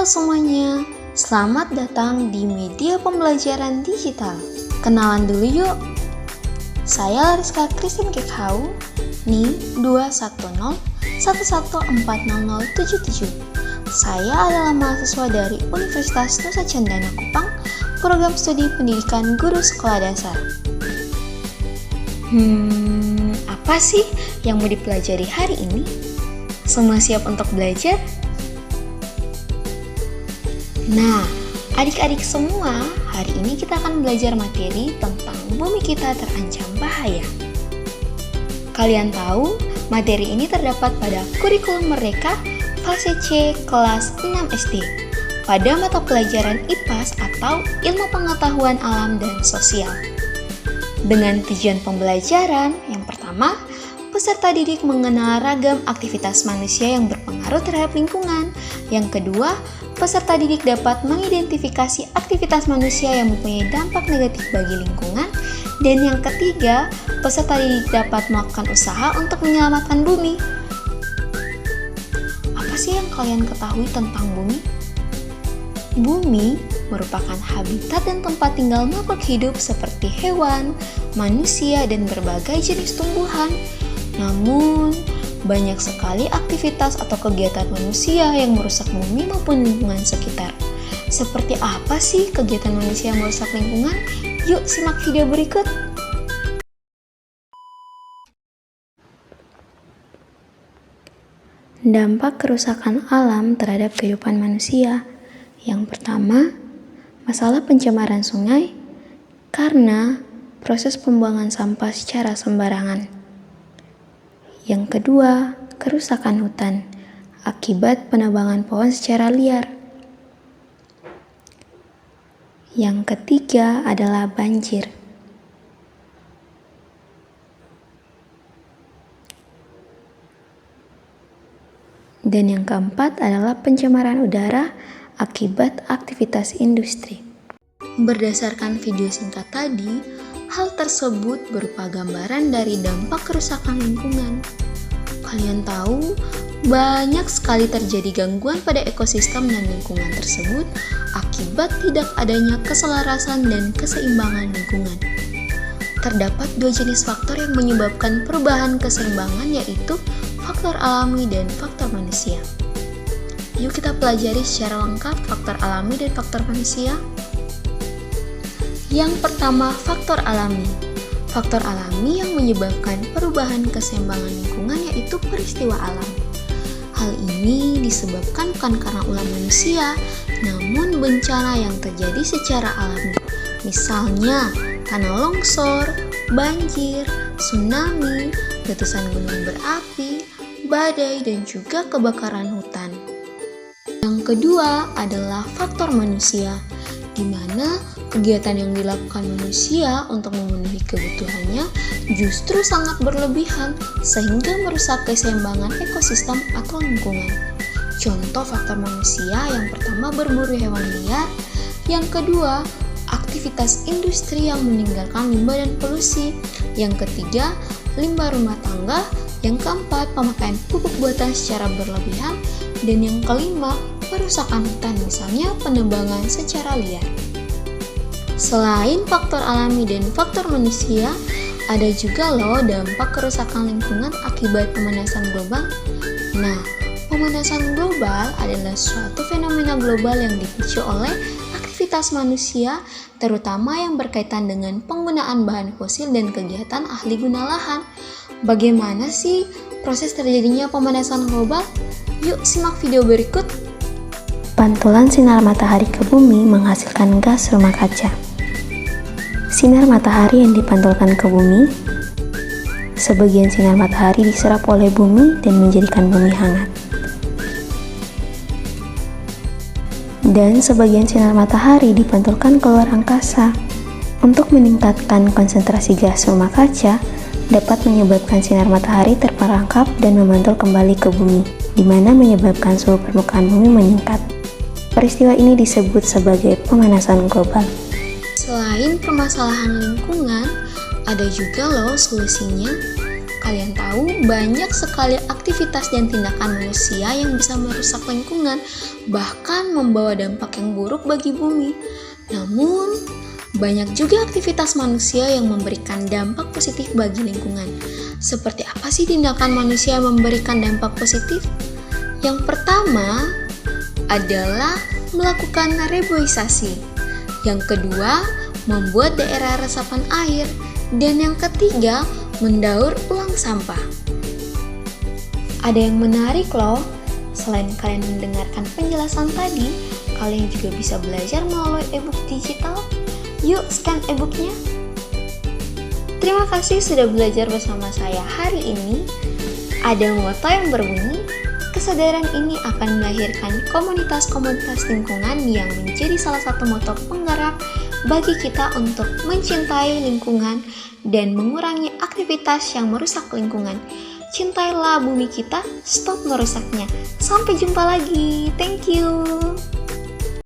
semuanya, selamat datang di media pembelajaran digital. Kenalan dulu yuk. Saya Lariska Christine Kekhau, NIM 21011400077. Saya adalah mahasiswa dari Universitas Nusa Cendana Kupang, program studi pendidikan guru sekolah dasar. Apa sih yang mau dipelajari hari ini? Semua siap untuk belajar? Nah, adik-adik semua, hari ini kita akan belajar materi tentang bumi kita terancam bahaya. Kalian tahu, materi ini terdapat pada kurikulum Merdeka fase C kelas 6 SD pada mata pelajaran IPAS atau Ilmu Pengetahuan Alam dan Sosial. Dengan tujuan pembelajaran, yang pertama, peserta didik mengenal ragam aktivitas manusia yang berpengaruh terhadap lingkungan. Yang kedua, peserta didik dapat mengidentifikasi aktivitas manusia yang mempunyai dampak negatif bagi lingkungan. Dan yang ketiga, peserta didik dapat melakukan usaha untuk menyelamatkan bumi. Apa sih yang kalian ketahui tentang bumi? Bumi merupakan habitat dan tempat tinggal makhluk hidup seperti hewan, manusia, dan berbagai jenis tumbuhan. Namun, banyak sekali aktivitas atau kegiatan manusia yang merusak bumi maupun lingkungan sekitar. Seperti apa sih kegiatan manusia yang merusak lingkungan? Yuk simak video berikut. Dampak kerusakan alam terhadap kehidupan manusia. Yang pertama, masalah pencemaran sungai karena proses pembuangan sampah secara sembarangan. Yang kedua, kerusakan hutan akibat penebangan pohon secara liar. Yang ketiga adalah banjir. Dan yang keempat adalah pencemaran udara akibat aktivitas industri. Berdasarkan video singkat tadi, hal tersebut berupa gambaran dari dampak kerusakan lingkungan. Kalian tahu, banyak sekali terjadi gangguan pada ekosistem dan lingkungan tersebut akibat tidak adanya keselarasan dan keseimbangan lingkungan. Terdapat dua jenis faktor yang menyebabkan perubahan keseimbangan, yaitu faktor alami dan faktor manusia. Yuk kita pelajari secara lengkap faktor alami dan faktor manusia. Yang pertama, faktor alami. Faktor alami yang menyebabkan perubahan keseimbangan lingkungan yaitu peristiwa alam. Hal ini disebabkan bukan karena ulah manusia, namun bencana yang terjadi secara alami. Misalnya, tanah longsor, banjir, tsunami, letusan gunung berapi, badai, dan juga kebakaran hutan. Yang kedua adalah faktor manusia, di mana kegiatan yang dilakukan manusia untuk memenuhi kebutuhannya justru sangat berlebihan sehingga merusak keseimbangan ekosistem atau lingkungan. Contoh faktor manusia yang pertama berburu hewan liar, yang kedua aktivitas industri yang meninggalkan limbah dan polusi, yang ketiga limbah rumah tangga, yang keempat pemakaian pupuk buatan secara berlebihan, dan yang kelima perusakan hutan, misalnya penebangan secara liar. Selain faktor alami dan faktor manusia, ada juga loh dampak kerusakan lingkungan akibat pemanasan global. Nah, pemanasan global adalah suatu fenomena global yang dipicu oleh aktivitas manusia, terutama yang berkaitan dengan penggunaan bahan fosil dan kegiatan ahli guna lahan. Bagaimana sih proses terjadinya pemanasan global? Yuk simak video berikut. Pantulan sinar matahari ke bumi menghasilkan gas rumah kaca. Sinar matahari yang dipantulkan ke bumi, sebagian sinar matahari diserap oleh bumi dan menjadikan bumi hangat. Dan sebagian sinar matahari dipantulkan keluar angkasa. Untuk meningkatkan konsentrasi gas rumah kaca, dapat menyebabkan sinar matahari terperangkap dan memantul kembali ke bumi, di mana menyebabkan suhu permukaan bumi meningkat. Peristiwa ini disebut sebagai pemanasan global. Selain permasalahan lingkungan, ada juga loh solusinya. Kalian tahu banyak sekali aktivitas dan tindakan manusia yang bisa merusak lingkungan, bahkan membawa dampak yang buruk bagi bumi. Namun, banyak juga aktivitas manusia yang memberikan dampak positif bagi lingkungan. Seperti apa sih tindakan manusia yang memberikan dampak positif? Yang pertama adalah melakukan reboisasi. Yang kedua, membuat daerah resapan air. Dan yang ketiga, mendaur ulang sampah. Ada yang menarik loh, selain kalian mendengarkan penjelasan tadi, kalian juga bisa belajar melalui e-book digital. Yuk scan e-booknya. Terima kasih sudah belajar bersama saya hari ini. Ada moto yang berbunyi, kesadaran ini akan melahirkan komunitas-komunitas lingkungan yang menjadi salah satu motor penggerak bagi kita untuk mencintai lingkungan dan mengurangi aktivitas yang merusak lingkungan. Cintailah bumi kita, stop merusaknya. Sampai jumpa lagi. Thank you.